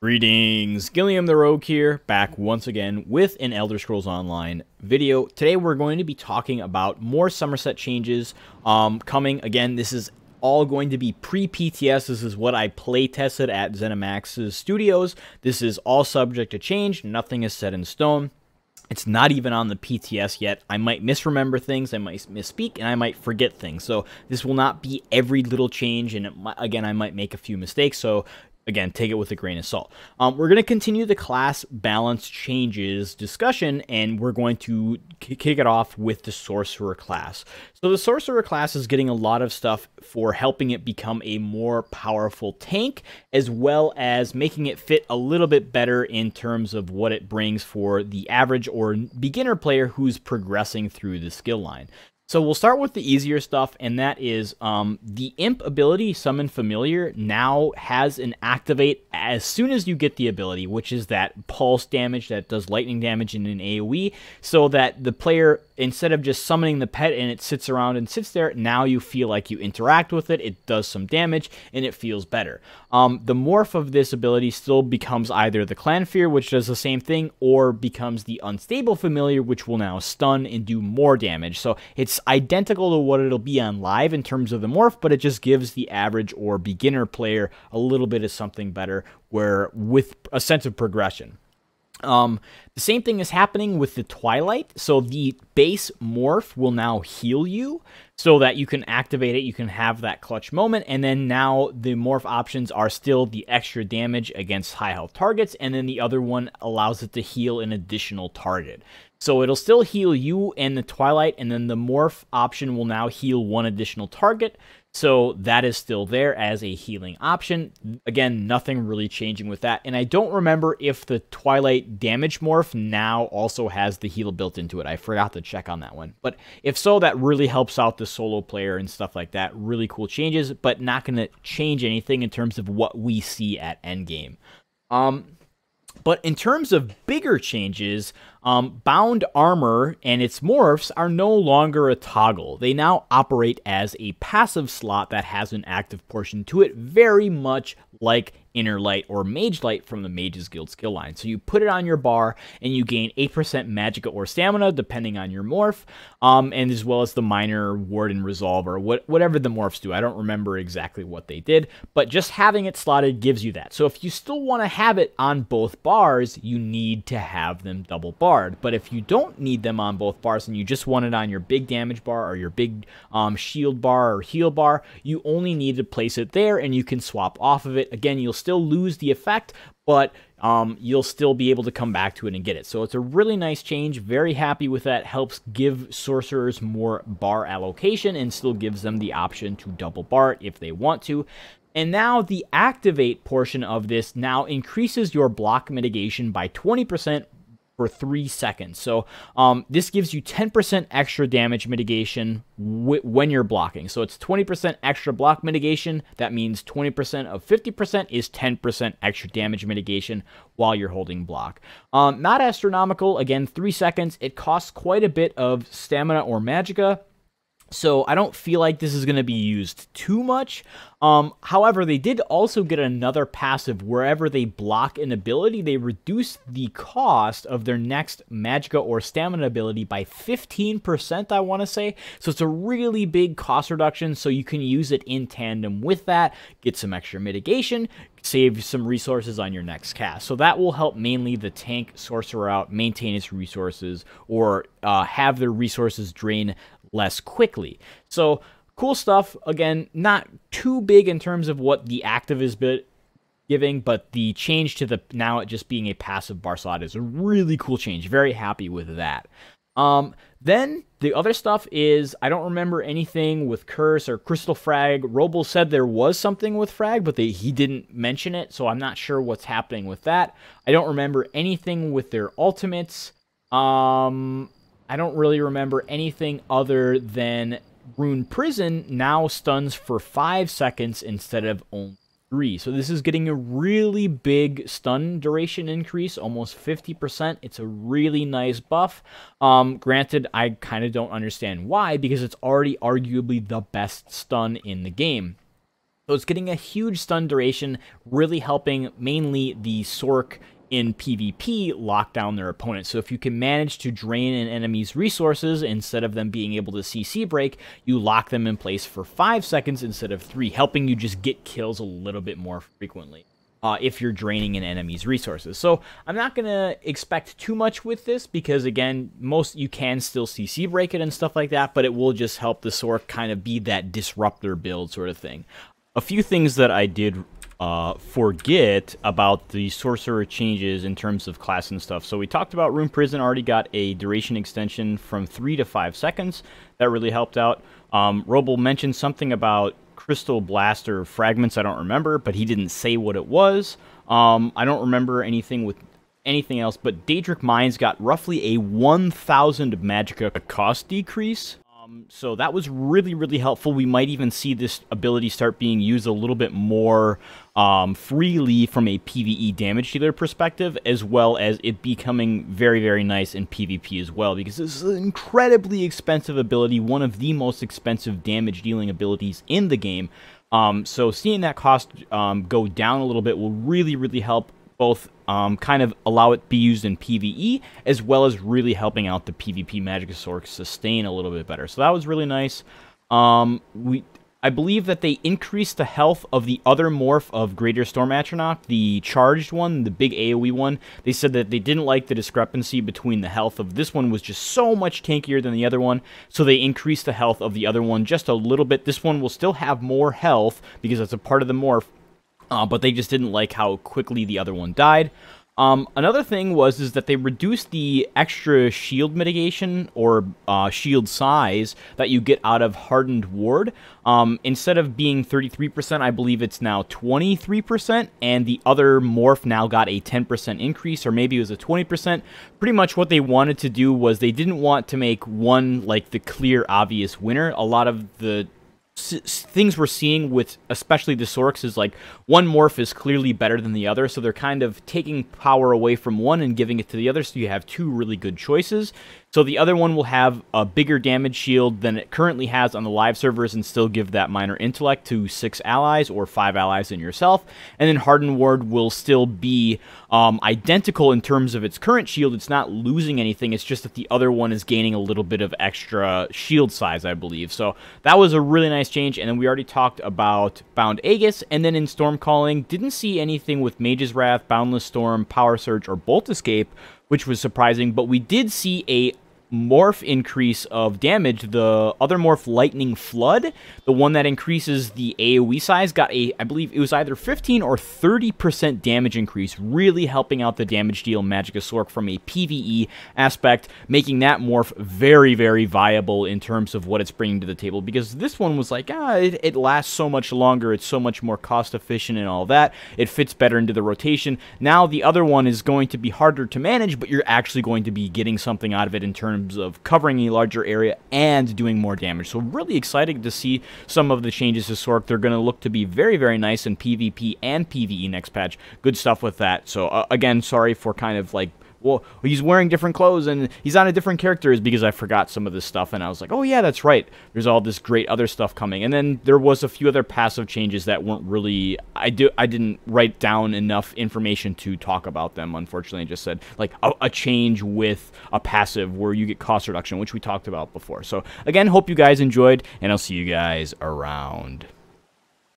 Greetings, Gilliam the Rogue here, back once again with an Elder Scrolls Online video. Today we're going to be talking about more Summerset changes coming. Again, this is all going to be pre-PTS. This is what I play tested at Zenimax Studios. This is all subject to change. Nothing is set in stone. It's not even on the PTS yet. I might misremember things, I might misspeak, and I might forget things. So this will not be every little change, and again, I might make a few mistakes. So again, take it with a grain of salt. We're going to continue the class balance changes discussion, and we're going to kick it off with the Sorcerer class. So the Sorcerer class is getting a lot of stuff for helping it become a more powerful tank, as well as making it fit a little bit better in terms of what it brings for the average or beginner player who's progressing through the skill line. So we'll start with the easier stuff, and that is the Imp ability, Summon Familiar, now has an activate as soon as you get the ability, which is that pulse damage that does lightning damage in an AoE, so that the player, instead of just summoning the pet and it sits around and sits there, now you feel like you interact with it, it does some damage, and it feels better. The morph of this ability still becomes either the Clan Fear, which does the same thing, or becomes the Unstable Familiar, which will now stun and do more damage. So it's identical to what it'll be on live in terms of the morph, but it just gives the average or beginner player a little bit of something better, where with a sense of progression. The same thing is happening with the Twilight. So the base morph will now heal you so that you can activate it, you can have that clutch moment, and then now the morph options are still the extra damage against high health targets, and then the other one allows it to heal an additional target. So it'll still heal you and the Twilight, and then the morph option will now heal one additional target. So that is still there as a healing option. Again, nothing really changing with that. And I don't remember if the Twilight damage morph now also has the heal built into it. I forgot to check on that one. But if so, that really helps out the solo player and stuff like that. Really cool changes, but not going to change anything in terms of what we see at endgame. But in terms of bigger changes, Bound Armor and its morphs are no longer a toggle. They now operate as a passive slot that has an active portion to it, very much like Inner Light or Mage Light from the Mages Guild skill line. So you put it on your bar and you gain 8% Magicka or Stamina depending on your morph, and as well as the Minor, Ward, and Resolve, or whatever the morphs do. I don't remember exactly what they did, but just having it slotted gives you that. So if you still want to have it on both bars, you need to have them double barred. But if you don't need them on both bars and you just want it on your big damage bar or your big shield bar or heal bar, you only need to place it there and you can swap off of it. Again, you'll still lose the effect, but you'll still be able to come back to it and get it. So it's a really nice change. Very happy with that. Helps give sorcerers more bar allocation and still gives them the option to double bar it if they want to. And now the activate portion of this now increases your block mitigation by 20% for 3 seconds. So this gives you 10% extra damage mitigation when you're blocking. So it's 20% extra block mitigation. That means 20% of 50% is 10% extra damage mitigation while you're holding block. Not astronomical. Again, 3 seconds. It costs quite a bit of stamina or magicka, so I don't feel like this is going to be used too much. However, they did also get another passive. Wherever they block an ability, they reduce the cost of their next magicka or stamina ability by 15%, I want to say. So it's a really big cost reduction, so you can use it in tandem with that, get some extra mitigation, save some resources on your next cast. So that will help mainly the tank sorcerer out, maintain its resources, or have their resources drain less quickly. So cool stuff. Again, not too big in terms of what the active is giving, but the change to the now it just being a passive bar slot is a really cool change. Very happy with that. Then the other stuff is, I don't remember anything with Curse or Crystal Frag. Roble said there was something with Frag, but he didn't mention it, so I'm not sure what's happening with that. I don't remember anything with their ultimates. I don't really remember anything other than Rune Prison now stuns for 5 seconds instead of only 3. So this is getting a really big stun duration increase, almost 50%. It's a really nice buff. Granted, I kind of don't understand why, because it's already arguably the best stun in the game. So it's getting a huge stun duration, really helping mainly the Sorc in PvP lock down their opponent. So if you can manage to drain an enemy's resources instead of them being able to CC break, you lock them in place for 5 seconds instead of 3, helping you just get kills a little bit more frequently if you're draining an enemy's resources. So I'm not going to expect too much with this because, again, you can still CC break it and stuff like that, but it will just help the Sorc kind of be that disruptor build sort of thing. A few things that I did forget about the Sorcerer changes in terms of class and stuff. So we talked about Rune Prison already got a duration extension from 3 to 5 seconds. That really helped out. Roble mentioned something about Crystal Blaster fragments. I don't remember, but he didn't say what it was. I don't remember anything else, but Daedric Mines got roughly a 1,000 Magicka cost decrease. So that was really, really helpful. We might even see this ability start being used a little bit more freely from a PvE damage dealer perspective, as well as it becoming very, very nice in PvP as well, because this is an incredibly expensive ability, one of the most expensive damage dealing abilities in the game. So seeing that cost go down a little bit will really, really help both kind of allow it to be used in PvE, as well as really helping out the PvP Magicka Sorc sustain a little bit better. So that was really nice. I believe that they increased the health of the other morph of Greater Storm Atronach, the charged one, the big AoE one. They said that they didn't like the discrepancy between the health of this one was just so much tankier than the other one, so they increased the health of the other one just a little bit. This one will still have more health because that's a part of the morph, but they just didn't like how quickly the other one died. Another thing is that they reduced the extra shield mitigation or shield size that you get out of Hardened Ward. Instead of being 33%, I believe it's now 23%, and the other morph now got a 10% increase, or maybe it was a 20%. Pretty much what they wanted to do was they didn't want to make one like the clear, obvious winner. A lot of the things we're seeing with especially the Sorcs is like one morph is clearly better than the other, so they're kind of taking power away from one and giving it to the other, so you have two really good choices. So the other one will have a bigger damage shield than it currently has on the live servers and still give that minor intellect to 6 allies or 5 allies and yourself. And then Hardened Ward will still be identical in terms of its current shield. It's not losing anything. It's just that the other one is gaining a little bit of extra shield size, I believe. So that was a really nice change. And then we already talked about Bound Aegis. And then in Stormcalling, didn't see anything with Mage's Wrath, Boundless Storm, Power Surge, or Bolt Escape, which was surprising, but we did see a morph increase of damage. The other morph, Lightning Flood, the one that increases the AoE size, got a, I believe it was either 15 or 30% damage increase, really helping out the damage deal Magicka Sorc from a PvE aspect, making that morph very, very viable in terms of what it's bringing to the table, because this one was like, it lasts so much longer, it's so much more cost efficient and all that, it fits better into the rotation. Now the other one is going to be harder to manage, but you're actually going to be getting something out of it in terms of covering a larger area and doing more damage. So really excited to see some of the changes to Sorc. They're going to look to be very, very nice in PvP and PvE next patch. Good stuff with that. So again, sorry for kind of like, well, he's wearing different clothes and he's on a different character, is because I forgot some of this stuff and I was like, oh yeah, that's right. There's all this great other stuff coming. And then there was a few other passive changes that weren't really, I didn't write down enough information to talk about them, unfortunately. I just said like a change with a passive where you get cost reduction, which we talked about before. So again, hope you guys enjoyed, and I'll see you guys around.